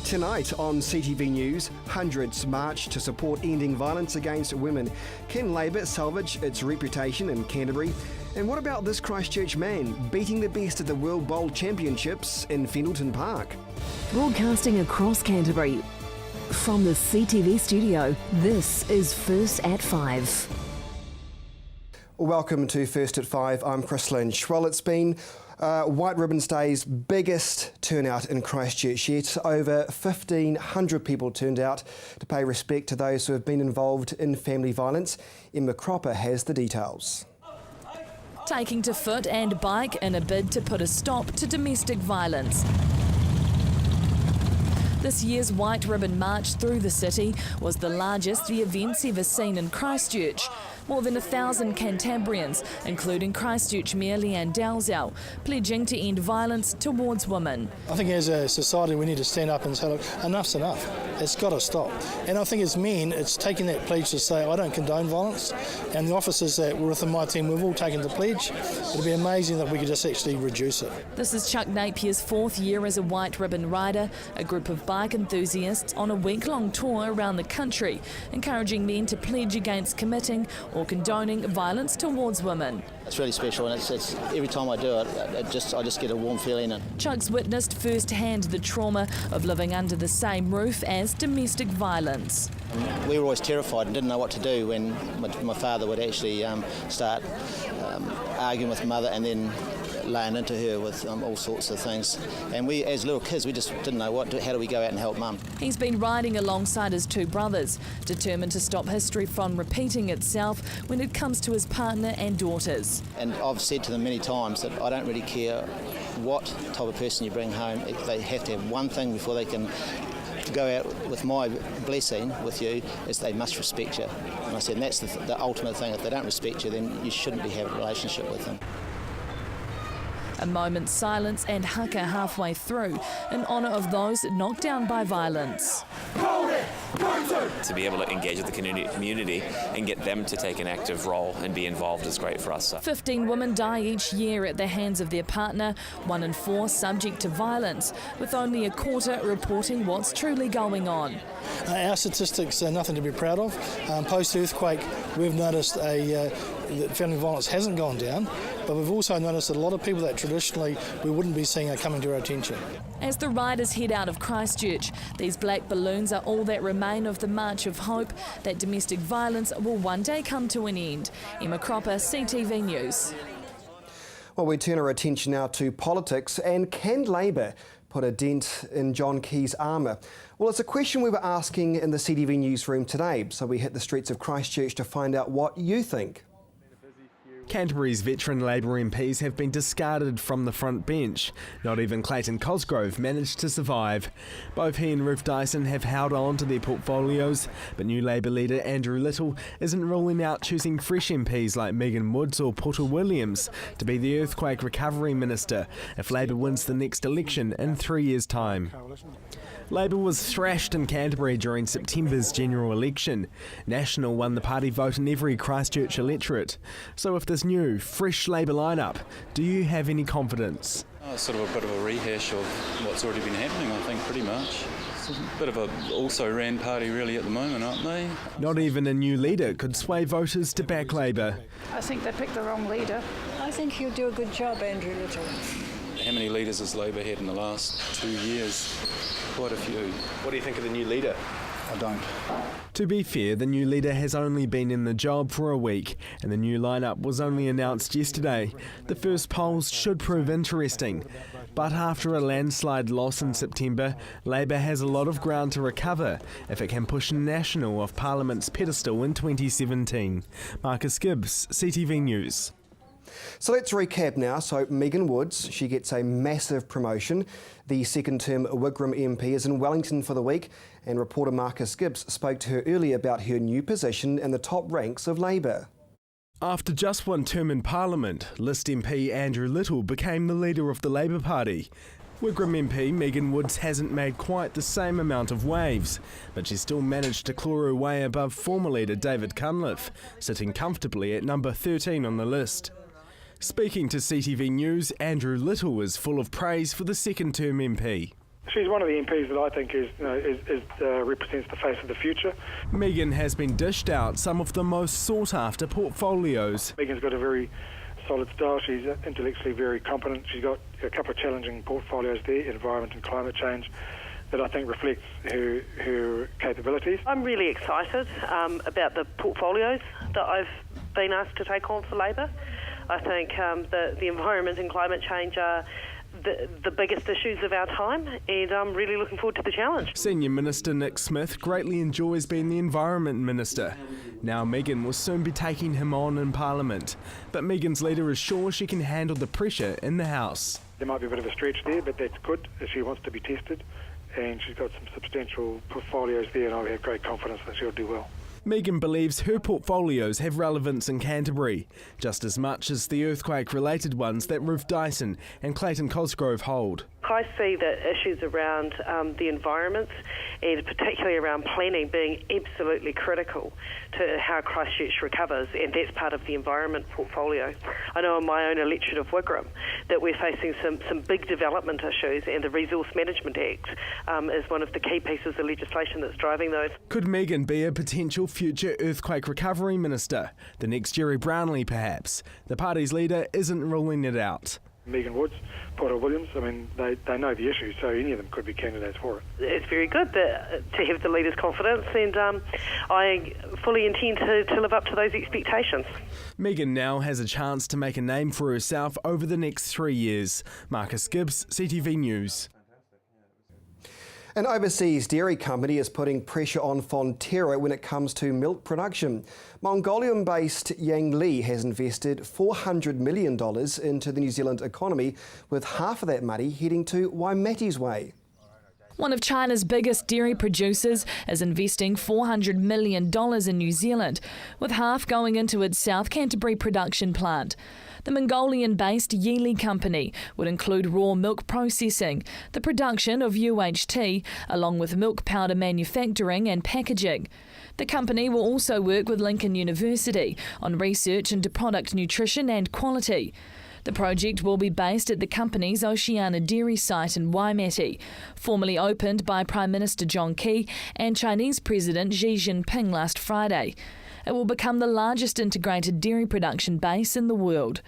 Tonight on CTV News, hundreds march to support ending violence against women. Can Labour salvage its reputation in Canterbury? And what about this Christchurch man beating the best at the World Bowl Championships in Fendalton Park? Broadcasting across Canterbury, from the CTV studio, this is First at 5. Welcome to First at 5, I'm Chris Lynch. Well, it's been White Ribbons Day's biggest turnout in Christchurch yet. Over 1,500 people turned out to pay respect to those who have been involved in family violence. Emma Cropper has the details. Taking to foot and bike in a bid to put a stop to domestic violence. This year's White Ribbon March through the city was the largest the event's ever seen in Christchurch. More than 1,000 Cantabrians, including Christchurch Mayor Leanne Dalzell, pledging to end violence towards women. I think as a society we need to stand up and say, look, enough's enough. It's got to stop. And I think as men, it's taking that pledge to say, I don't condone violence. And the officers that were within my team, we've all taken the pledge. It'd be amazing that we could just actually reduce it. This is Chuck Napier's fourth year as a White Ribbon rider, a group of bike enthusiasts on a week-long tour around the country, encouraging men to pledge against committing or condoning violence towards women. It's really special, and it's every time I do it, I just get a warm feeling. And Chuck's witnessed firsthand the trauma of living under the same roof as domestic violence. We were always terrified and didn't know what to do when my father would actually start arguing with mother and then laying into her with all sorts of things. And we, as little kids, we just didn't know how do we go out and help mum. He's been riding alongside his two brothers, determined to stop history from repeating itself when it comes to his partner and daughters. And I've said to them many times that I don't really care what type of person you bring home. They have to have one thing before they can go out with my blessing with you, is they must respect you. And I said, and that's the ultimate thing. If they don't respect you, then you shouldn't be having a relationship with them. A moment's silence and haka halfway through in honour of those knocked down by violence. To be able to engage with the community and get them to take an active role and be involved is great for us. 15 women die each year at the hands of their partner, 1 in 4 subject to violence, with only a quarter reporting what's truly going on. Our statistics are nothing to be proud of. Post-earthquake, we've noticed that family violence hasn't gone down, but we've also noticed that a lot of people that traditionally we wouldn't be seeing are coming to our attention. As the riders head out of Christchurch, these black balloons are all that remain of the march of hope that domestic violence will one day come to an end. Emma Cropper, CTV News. Well, we turn our attention now to politics, and can Labour put a dent in John Key's armour? Well, it's a question we were asking in the CTV newsroom today, so we hit the streets of Christchurch to find out what you think. Canterbury's veteran Labour MPs have been discarded from the front bench. Not even Clayton Cosgrove managed to survive. Both he and Ruth Dyson have held on to their portfolios, but new Labour leader Andrew Little isn't ruling out choosing fresh MPs like Megan Woods or Porter Williams to be the Earthquake Recovery Minister if Labour wins the next election in 3 years' time. Labour was thrashed in Canterbury during September's general election. National won the party vote in every Christchurch electorate. So if this new, fresh Labour lineup, do you have any confidence? It's sort of a bit of a rehash of what's already been happening, I think, pretty much. It's a bit of a also-ran party really at the moment, aren't they? Not even a new leader could sway voters to back Labour. I think they picked the wrong leader. I think he'll do a good job, Andrew Little. How many leaders has Labour had in the last 2 years? Quite a few. What do you think of the new leader? I don't. To be fair, the new leader has only been in the job for a week, and the new lineup was only announced yesterday. The first polls should prove interesting. But after a landslide loss in September, Labour has a lot of ground to recover if it can push National off Parliament's pedestal in 2017. Marcus Gibbs, CTV News. So let's recap now. So Megan Woods, she gets a massive promotion. The second-term Wigram MP is in Wellington for the week, and reporter Marcus Gibbs spoke to her earlier about her new position in the top ranks of Labour. After just one term in Parliament, List MP Andrew Little became the leader of the Labour Party. Wigram MP Megan Woods hasn't made quite the same amount of waves, but she still managed to claw her way above former leader David Cunliffe, sitting comfortably at number 13 on the list. Speaking to CTV News, Andrew Little was full of praise for the second-term MP. She's one of the MPs that I think represents the face of the future. Megan has been dished out some of the most sought-after portfolios. Megan's got a very solid style. She's intellectually very competent. She's got a couple of challenging portfolios there, environment and climate change, that I think reflects her capabilities. I'm really excited about the portfolios that I've been asked to take on for Labor. I think the environment and climate change are the biggest issues of our time, and I'm really looking forward to the challenge. Senior Minister Nick Smith greatly enjoys being the Environment Minister. Now Megan will soon be taking him on in Parliament, but Megan's leader is sure she can handle the pressure in the House. There might be a bit of a stretch there, but that's good if she wants to be tested, and she's got some substantial portfolios there, and I have great confidence that she'll do well. Megan believes her portfolios have relevance in Canterbury, just as much as the earthquake-related ones that Ruth Dyson and Clayton Cosgrove hold. I see the issues around the environment, and particularly around planning, being absolutely critical to how Christchurch recovers, and that's part of the environment portfolio. I know in my own electorate of Wigram that we're facing some big development issues, and the Resource Management Act is one of the key pieces of legislation that's driving those. Could Megan be a potential future earthquake recovery minister? The next Jerry Brownlee, perhaps. The party's leader isn't ruling it out. Megan Woods, Porter Williams, I mean, they know the issue, so any of them could be candidates for it. It's very good to have the leader's confidence, and I fully intend to live up to those expectations. Megan now has a chance to make a name for herself over the next 3 years. Marcus Gibbs, CTV News. An overseas dairy company is putting pressure on Fonterra when it comes to milk production. Mongolian-based Yangli has invested $400 million into the New Zealand economy, with half of that money heading to Waimati's way. One of China's biggest dairy producers is investing $400 million in New Zealand, with half going into its South Canterbury production plant. The Mongolian-based Yili company would include raw milk processing, the production of UHT, along with milk powder manufacturing and packaging. The company will also work with Lincoln University on research into product nutrition and quality. The project will be based at the company's Oceania Dairy site in Waimati, formally opened by Prime Minister John Key and Chinese President Xi Jinping last Friday. It will become the largest integrated dairy production base in the world.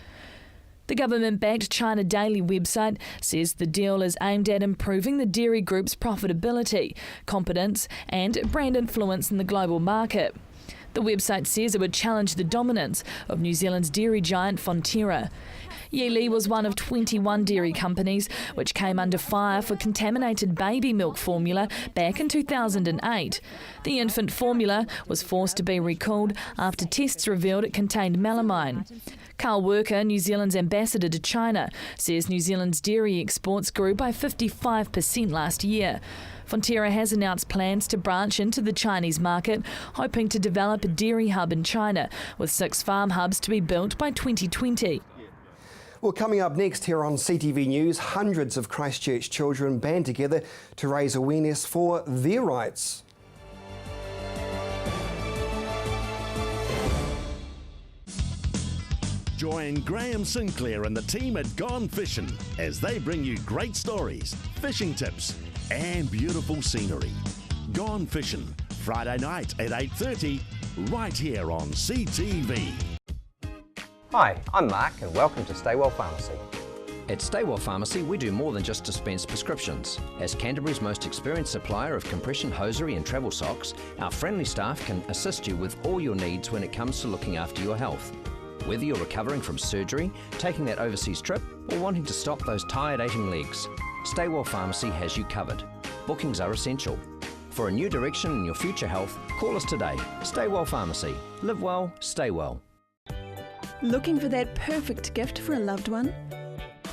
The government-backed China Daily website says the deal is aimed at improving the dairy group's profitability, competence and brand influence in the global market. The website says it would challenge the dominance of New Zealand's dairy giant Fonterra. Yili was one of 21 dairy companies which came under fire for contaminated baby milk formula back in 2008. The infant formula was forced to be recalled after tests revealed it contained melamine. Carl Worker, New Zealand's ambassador to China, says New Zealand's dairy exports grew by 55% last year. Fonterra has announced plans to branch into the Chinese market, hoping to develop a dairy hub in China, with 6 farm hubs to be built by 2020. Well, coming up next here on CTV News, hundreds of Christchurch children band together to raise awareness for their rights. Join Graham Sinclair and the team at Gone Fishing as they bring you great stories, fishing tips and beautiful scenery. Gone Fishing, Friday night at 8:30, right here on CTV. Hi, I'm Mark and welcome to Staywell Pharmacy. At Staywell Pharmacy, we do more than just dispense prescriptions. As Canterbury's most experienced supplier of compression hosiery and travel socks, our friendly staff can assist you with all your needs when it comes to looking after your health. Whether you're recovering from surgery, taking that overseas trip, or wanting to stop those tired, aching legs, Staywell Pharmacy has you covered. Bookings are essential. For a new direction in your future health, call us today. Staywell Pharmacy. Live well, stay well. Looking for that perfect gift for a loved one?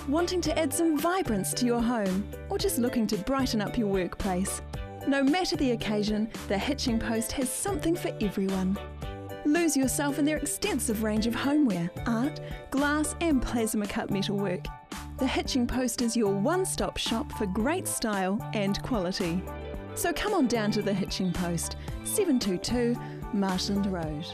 Wanting to add some vibrance to your home? Or just looking to brighten up your workplace? No matter the occasion, the Hitching Post has something for everyone. Lose yourself in their extensive range of homeware, art, glass and plasma cut metalwork. The Hitching Post is your one-stop shop for great style and quality. So come on down to the Hitching Post, 722 Marsland Road.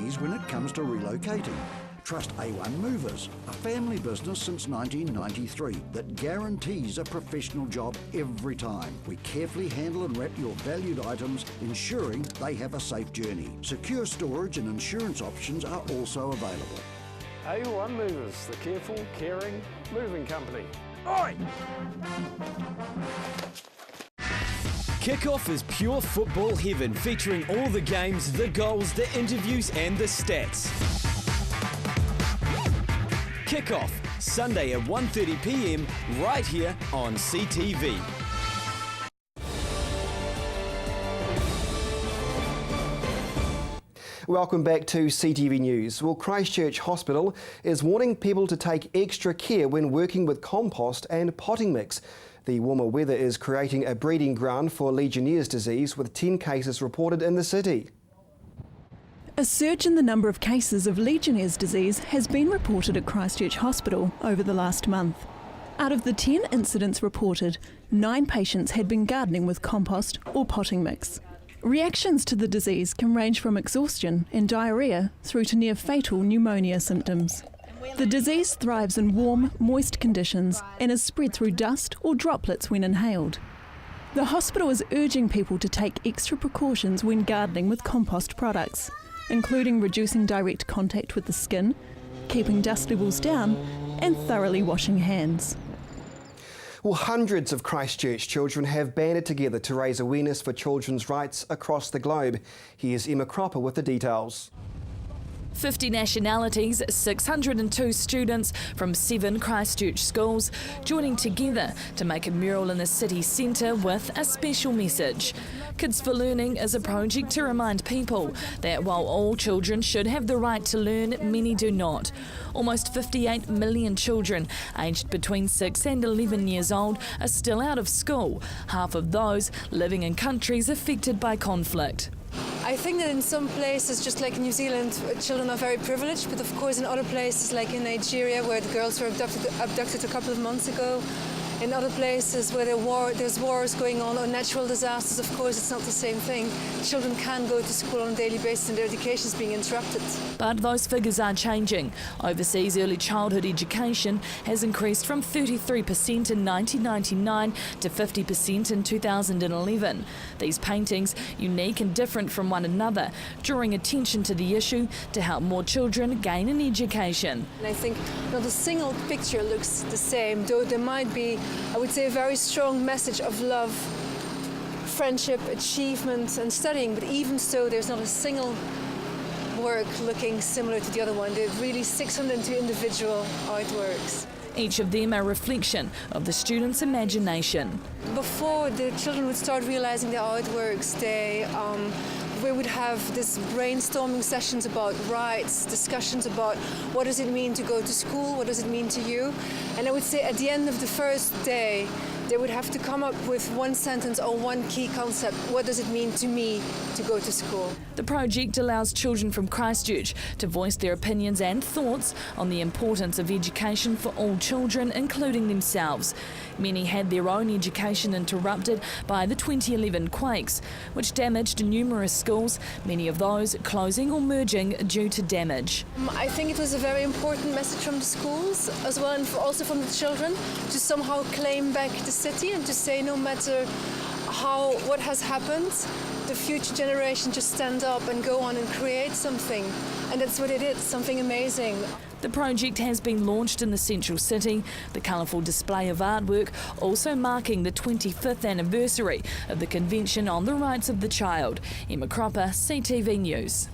ease when it comes to relocating. Trust A1 Movers, a family business since 1993 that guarantees a professional job every time. We carefully handle and wrap your valued items, ensuring they have a safe journey. Secure storage and insurance options are also available. A1 Movers, the careful, caring moving company. Oi! Kickoff is pure football heaven, featuring all the games, the goals, the interviews and the stats. Kickoff, Sunday at 1:30 p.m, right here on CTV. Welcome back to CTV News. Well, Christchurch Hospital is warning people to take extra care when working with compost and potting mix. The warmer weather is creating a breeding ground for Legionnaire's disease, with 10 cases reported in the city. A surge in the number of cases of Legionnaire's disease has been reported at Christchurch Hospital over the last month. Out of the 10 incidents reported, 9 patients had been gardening with compost or potting mix. Reactions to the disease can range from exhaustion and diarrhoea through to near-fatal pneumonia symptoms. The disease thrives in warm, moist conditions and is spread through dust or droplets when inhaled. The hospital is urging people to take extra precautions when gardening with compost products, including reducing direct contact with the skin, keeping dust levels down, and thoroughly washing hands. Well, hundreds of Christchurch children have banded together to raise awareness for children's rights across the globe. Here's Emma Cropper with the details. 50 nationalities, 602 students from 7 Christchurch schools joining together to make a mural in the city centre with a special message. Kids for Learning is a project to remind people that while all children should have the right to learn, many do not. Almost 58 million children aged between 6 and 11 years old are still out of school, half of those living in countries affected by conflict. I think that in some places, just like in New Zealand, children are very privileged, but of course in other places, like in Nigeria, where the girls were abducted a couple of months ago, in other places where there's wars going on or natural disasters, of course it's not the same thing. Children can go to school on a daily basis and their education is being interrupted. But those figures are changing. Overseas early childhood education has increased from 33% in 1999 to 50% in 2011. These paintings, unique and different from one another, drawing attention to the issue to help more children gain an education. And I think not a single picture looks the same, though there might be, I would say, a very strong message of love, friendship, achievement and studying, but even so there's not a single work looking similar to the other one. They're really 602 individual artworks. Each of them a reflection of the students' imagination. Before the children would start realizing their artworks, we would have this brainstorming sessions about rights, discussions about what does it mean to go to school, what does it mean to you. And I would say at the end of the first day, they would have to come up with one sentence or one key concept. What does it mean to me to go to school? The project allows children from Christchurch to voice their opinions and thoughts on the importance of education for all children, including themselves. Many had their own education interrupted by the 2011 quakes, which damaged numerous schools, many of those closing or merging due to damage. I think it was a very important message from the schools as well, and also from the children, to somehow claim back the city and to say no matter what has happened, the future generation just stand up and go on and create something. And that's what it is, something amazing. The project has been launched in the central city, the colourful display of artwork also marking the 25th anniversary of the Convention on the Rights of the Child. Emma Cropper, CTV News.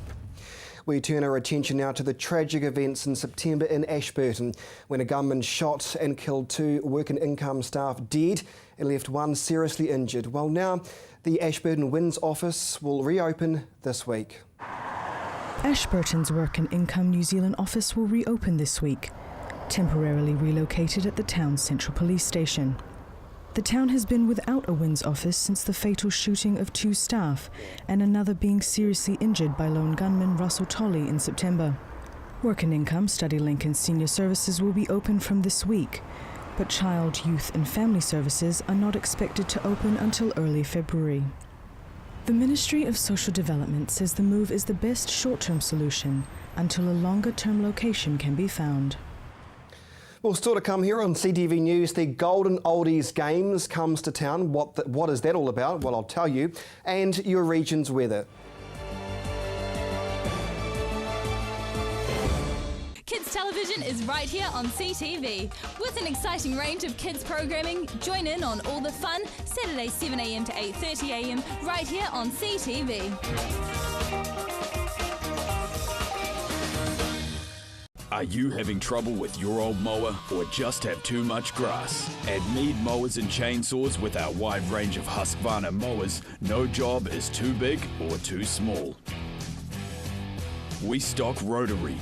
We turn our attention now to the tragic events in September in Ashburton, when a gunman shot and killed 2 work and income staff dead and left 1 seriously injured. Well, now the Ashburton Winds office will reopen this week. Ashburton's Work and Income New Zealand office will reopen this week, temporarily relocated at the town's central police station. The town has been without a Winds office since the fatal shooting of 2 staff and another being seriously injured by lone gunman Russell Tolley in September. Work and Income, Study Link and Senior Services will be open from this week, but Child, Youth and Family Services are not expected to open until early February. The Ministry of Social Development says the move is the best short-term solution until a longer-term location can be found. Well, still to come here on CTV News, the Golden Oldies Games comes to town. What is that all about? Well, I'll tell you. And your region's weather. Kids Television is right here on CTV. With an exciting range of kids programming, join in on all the fun, Saturday 7am to 8:30am, right here on CTV. Are you having trouble with your old mower or just have too much grass? At Mead Mowers and Chainsaws, with our wide range of Husqvarna mowers, no job is too big or too small. We stock rotary,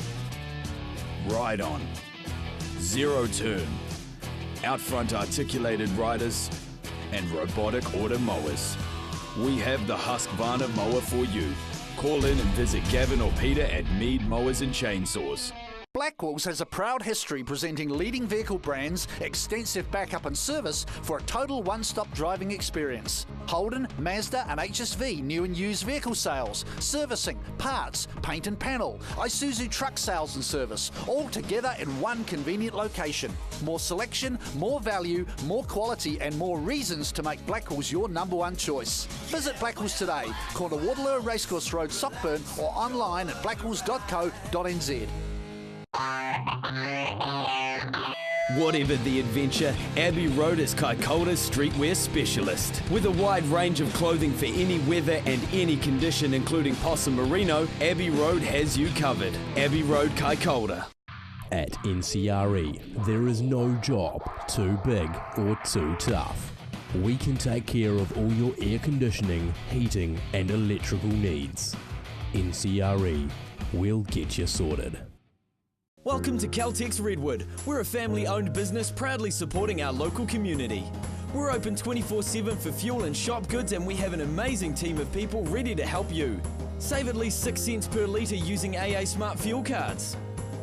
ride-on, zero-turn, out-front articulated riders, and robotic auto mowers. We have the Husqvarna mower for you. Call in and visit Gavin or Peter at Mead Mowers and Chainsaws. Blackwells has a proud history presenting leading vehicle brands, extensive backup and service for a total one-stop driving experience. Holden, Mazda and HSV new and used vehicle sales, servicing, parts, paint and panel, Isuzu truck sales and service, all together in one convenient location. More selection, more value, more quality and more reasons to make Blackwells your #1 choice. Visit Blackwells today, corner Waterloo Racecourse Road, Sockburn, or online at blackwells.co.nz. Whatever the adventure, Abbey Road is Kaikoura's streetwear specialist. With a wide range of clothing for any weather and any condition, including possum merino, Abbey Road has you covered. Abbey Road Kaikoura. At NCRE, there is no job too big or too tough. We can take care of all your air conditioning, heating and electrical needs. NCRE, we'll get you sorted. Welcome to Caltex Redwood. We're a family-owned business proudly supporting our local community. We're open 24/7 for fuel and shop goods, and we have an amazing team of people ready to help you. Save at least 6 cents per litre using AA Smart Fuel cards.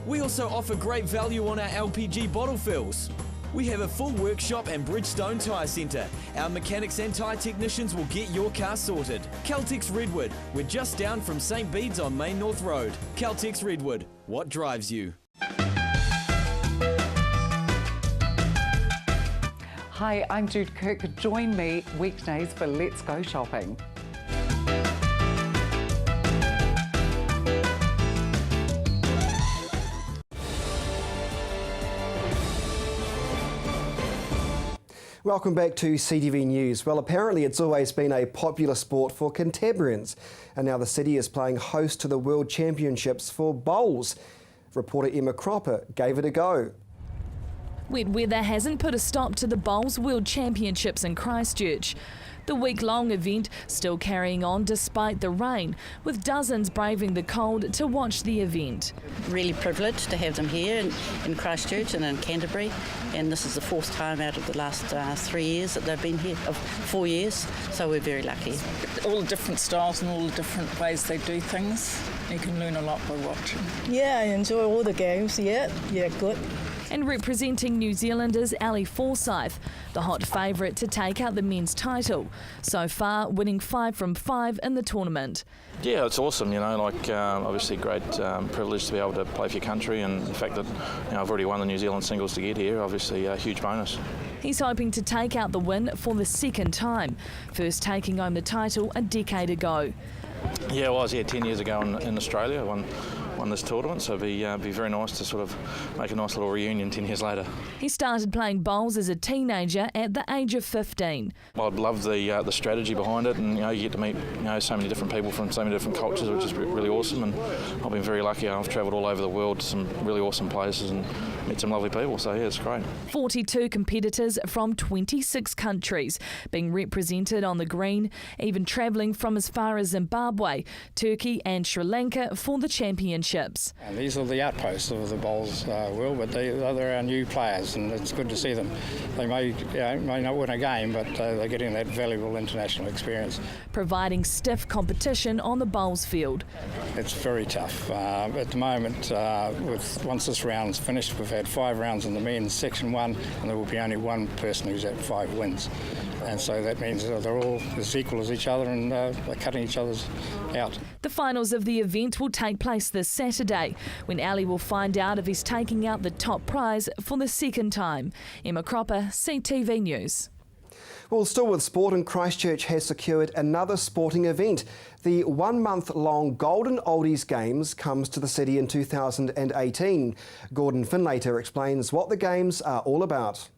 We also offer great value on our LPG bottle fills. We have a full workshop and Bridgestone Tyre Centre. Our mechanics and tyre technicians will get your car sorted. Caltex Redwood. We're just down from St Bede's on Main North Road. Caltex Redwood. What drives you? Hi, I'm Jude Kirk. Join me weekdays for Let's Go Shopping. Welcome back to CTV News. Well, apparently it's always been a popular sport for Canterburyans, and now the city is playing host to the World Championships for bowls. Reporter Emma Cropper gave it a go. Wet weather hasn't put a stop to the Bowls World Championships in Christchurch. The week-long event still carrying on despite the rain, with dozens braving the cold to watch the event. Really privileged to have them here in Christchurch and in Canterbury, and this is the fourth time out of the last 3 years that they've been here, 4 years, so we're very lucky. All the different styles and all the different ways they do things, you can learn a lot by watching. Yeah, I enjoy all the games, yeah, good. And representing New Zealand is Ali Forsyth, the hot favourite to take out the men's title. So far, winning 5 from 5 in the tournament. Yeah, it's awesome, obviously great privilege to be able to play for your country, and the fact that I've already won the New Zealand singles to get here, obviously a huge bonus. He's hoping to take out the win for the second time, first taking home the title a decade ago. Yeah, I was 10 years ago in Australia. Won this tournament, so it'd be very nice to sort of make a nice little reunion 10 years later. He started playing bowls as a teenager at the age of 15. I love the strategy behind it, and you get to meet so many different people from so many different cultures, which is really awesome. And I've been very lucky. I've travelled all over the world to some really awesome places and met some lovely people. So yeah, it's great. 42 competitors from 26 countries being represented on the green, even travelling from as far as Zimbabwe, Turkey and Sri Lanka for the championship. Championships. And these are the outposts of the bowls, but they're our new players, and it's good to see them. They may not win a game, but they're getting that valuable international experience. Providing stiff competition on the bowls field. It's very tough. At the moment, once this round's finished, we've had 5 rounds in the men's section 1, and there will be only one person who's at 5 wins. And so that means they're all as equal as each other, and they're cutting each other's out. The finals of the event will take place this Saturday, when Ali will find out if he's taking out the top prize for the second time. Emma Cropper, CTV News. Well, still with sport, and Christchurch has secured another sporting event. The 1-month-long Golden Oldies Games comes to the city in 2018. Gordon Finlater explains what the Games are all about.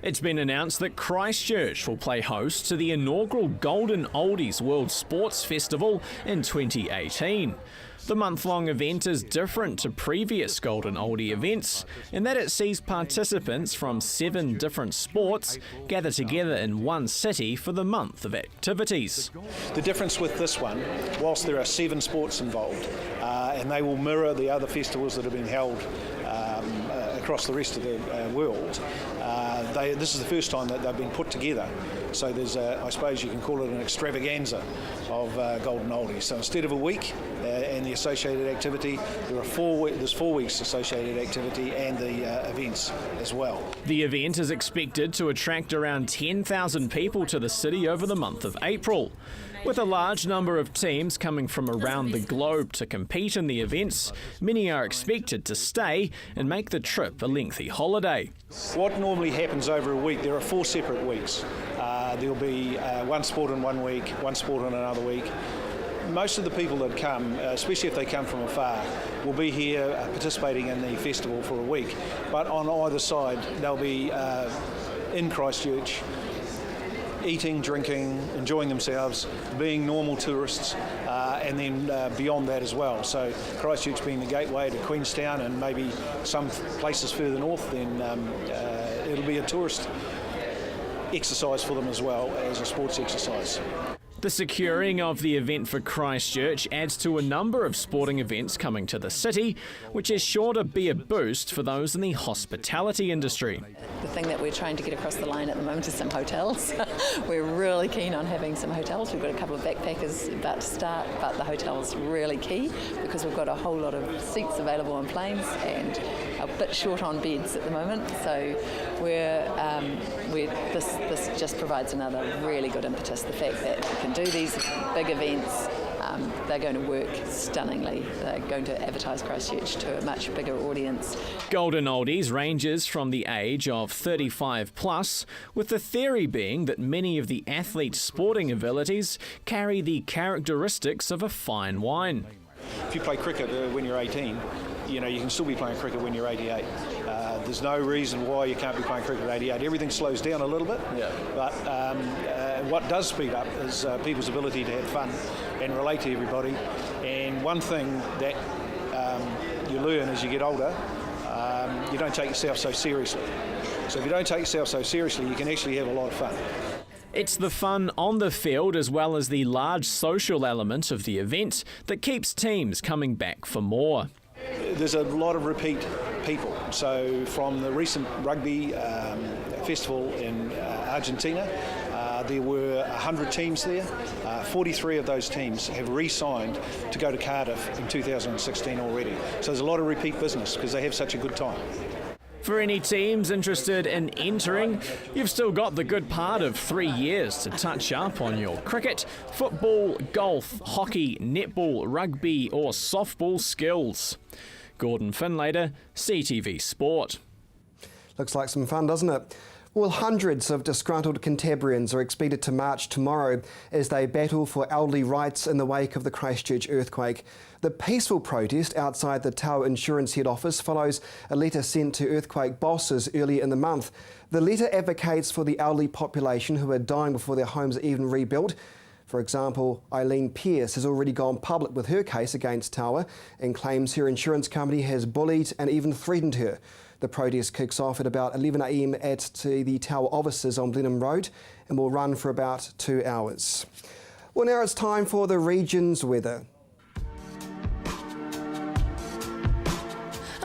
It's been announced that Christchurch will play host to the inaugural Golden Oldies World Sports Festival in 2018. The month-long event is different to previous Golden Oldie events in that it sees participants from 7 different sports gather together in one city for the month of activities. The difference with this one, whilst there are 7 sports involved, and they will mirror the other festivals that have been held across the rest of the world, this is the first time that they've been put together. So there's, I suppose you can call it an extravaganza of Golden Oldies. So instead of a week and the associated activity, there's 4 weeks associated activity and the events as well. The event is expected to attract around 10,000 people to the city over the month of April. With a large number of teams coming from around the globe to compete in the events, many are expected to stay and make the trip a lengthy holiday. What normally happens over a week, there are 4 separate weeks. There'll be one sport in one week, one sport in another week. Most of the people that come, especially if they come from afar, will be here participating in the festival for a week. But on either side, they'll be in Christchurch, eating, drinking, enjoying themselves, being normal tourists, and then beyond that as well. So Christchurch being the gateway to Queenstown and maybe some places further north, then it'll be a tourist exercise for them as well as a sports exercise. The securing of the event for Christchurch adds to a number of sporting events coming to the city, which is sure to be a boost for those in the hospitality industry. The thing that we're trying to get across the line at the moment is some hotels. We're really keen on having some hotels. We've got a couple of backpackers about to start, but the hotel's really key because we've got a whole lot of seats available on planes and a bit short on beds at the moment. So this just provides another really good impetus. The fact that we can do these big events, they're going to work stunningly. They're going to advertise Christchurch to a much bigger audience. Golden Oldies ranges from the age of 35 plus, with the theory being that many of the athletes' sporting abilities carry the characteristics of a fine wine. If you play cricket when you're 18, you can still be playing cricket when you're 88. There's no reason why you can't be playing cricket at 88. Everything slows down a little bit, but what does speed up is people's ability to have fun and relate to everybody. And one thing that you learn as you get older, you don't take yourself so seriously. So if you don't take yourself so seriously, you can actually have a lot of fun. It's the fun on the field as well as the large social element of the event that keeps teams coming back for more. There's a lot of repeat people. So from the recent rugby festival in Argentina, there were 100 teams there. 43 of those teams have re-signed to go to Cardiff in 2016 already. So there's a lot of repeat business because they have such a good time. For any teams interested in entering, you've still got the good part of 3 years to touch up on your cricket, football, golf, hockey, netball, rugby or softball skills. Gordon Finlater, CTV Sport. Looks like some fun, doesn't it? Well, hundreds of disgruntled Canterburyans are expected to march tomorrow as they battle for elderly rights in the wake of the Christchurch earthquake. The peaceful protest outside the Tower Insurance head office follows a letter sent to earthquake bosses earlier in the month. The letter advocates for the elderly population who are dying before their homes are even rebuilt. For example, Eileen Pearce has already gone public with her case against Tower and claims her insurance company has bullied and even threatened her. The protest kicks off at about 11 a.m. at the Tower offices on Blenheim Road and will run for about 2 hours. Well, now it's time for the region's weather.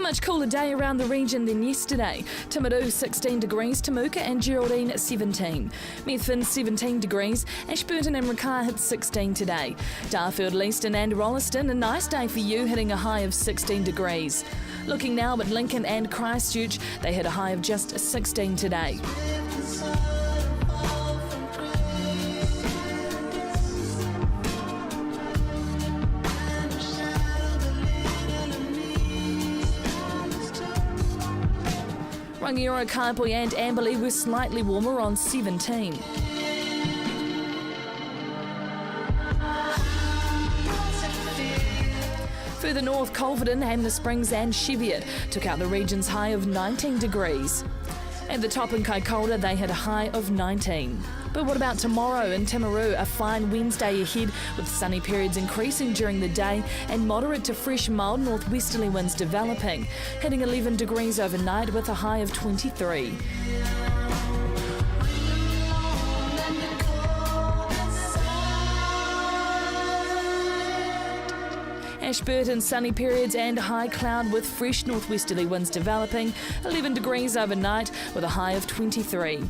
much cooler day around the region than yesterday. Timaru 16 degrees, Temuka and Geraldine 17. Methven 17 degrees, Ashburton and Rakaia hit 16 today. Darfield, Leeston and Rolleston, a nice day for you, hitting a high of 16 degrees. Looking now at Lincoln and Christchurch, they hit a high of just 16 today. Rangiora, Kaipoi and Amberley were slightly warmer on 17. Further north, Culverden, Hanmer Springs and Cheviot took out the region's high of 19 degrees. At the top in Kaikoura, they had a high of 19. But what about tomorrow in Timaru? A fine Wednesday ahead with sunny periods increasing during the day and moderate to fresh mild northwesterly winds developing, hitting 11 degrees overnight with a high of 23. Ashburton, sunny periods and high cloud with fresh northwesterly winds developing, 11 degrees overnight with a high of 23.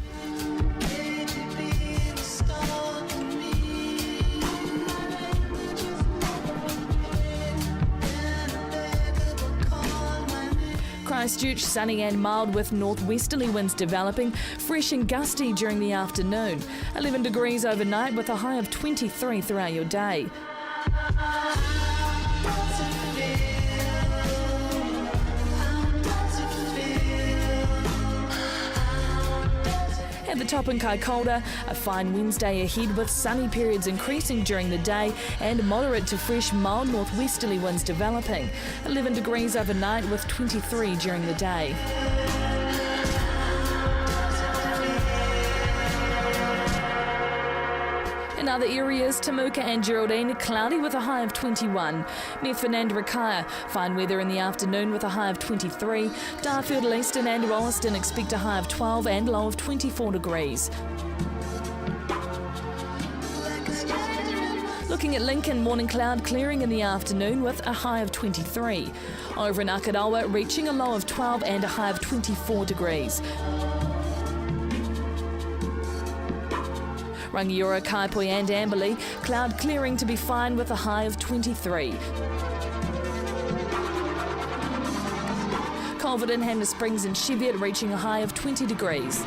Christchurch, sunny and mild with northwesterly winds developing, fresh and gusty during the afternoon, 11 degrees overnight with a high of 23 throughout your day. At the top in Kaikoura, a fine Wednesday ahead with sunny periods increasing during the day and moderate to fresh mild northwesterly winds developing. 11 degrees overnight with 23 during the day. In other areas, Temuka and Geraldine, cloudy with a high of 21. Methven and Rakaia, fine weather in the afternoon with a high of 23. Darfield, Leeston and Rolleston expect a high of 12 and low of 24 degrees. Looking at Lincoln, morning cloud clearing in the afternoon with a high of 23. Over in Akaroa, reaching a low of 12 and a high of 24 degrees. Rangiora, Kaipoi and Amberley, cloud clearing to be fine with a high of 23. Culverden, Hanmer Springs and Cheviot reaching a high of 20 degrees.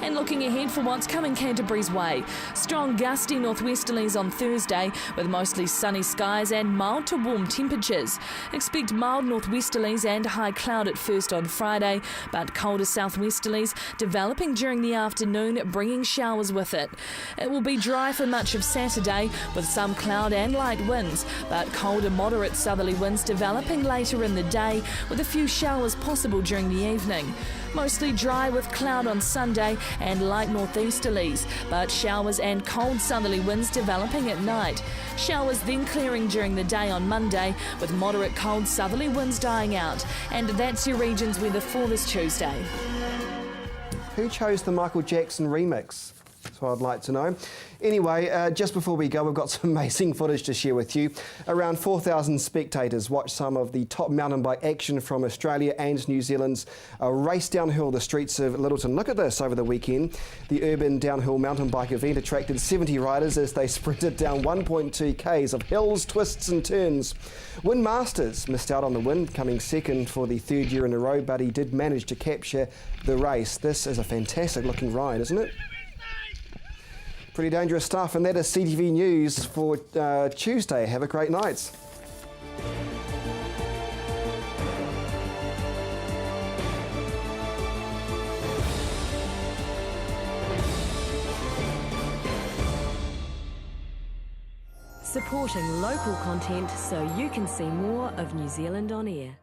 And looking ahead for what's coming Canterbury's way. Strong gusty northwesterlies on Thursday with mostly sunny skies and mild to warm temperatures. Expect mild northwesterlies and high cloud at first on Friday, but colder southwesterlies developing during the afternoon, bringing showers with it. It will be dry for much of Saturday with some cloud and light winds, but colder moderate southerly winds developing later in the day with a few showers possible during the evening. Mostly dry with cloud on Sunday and light northeasterlies, but showers and cold southerly winds developing at night. Showers then clearing during the day on Monday with moderate cold southerly winds dying out. And that's your region's weather for this Tuesday. Who chose the Michael Jackson remix? That's what I'd like to know. Anyway, just before we go, we've got some amazing footage to share with you. Around 4,000 spectators watched some of the top mountain bike action from Australia and New Zealand's race downhill the streets of Littleton. Look at this over the weekend. The urban downhill mountain bike event attracted 70 riders as they sprinted down 1.2 k's of hills, twists and turns. Win Masters missed out on the win, coming second for the third year in a row, but he did manage to capture the race. This is a fantastic looking ride, isn't it? Pretty dangerous stuff, and that is CTV News for Tuesday. Have a great night. Supporting local content so you can see more of New Zealand on air.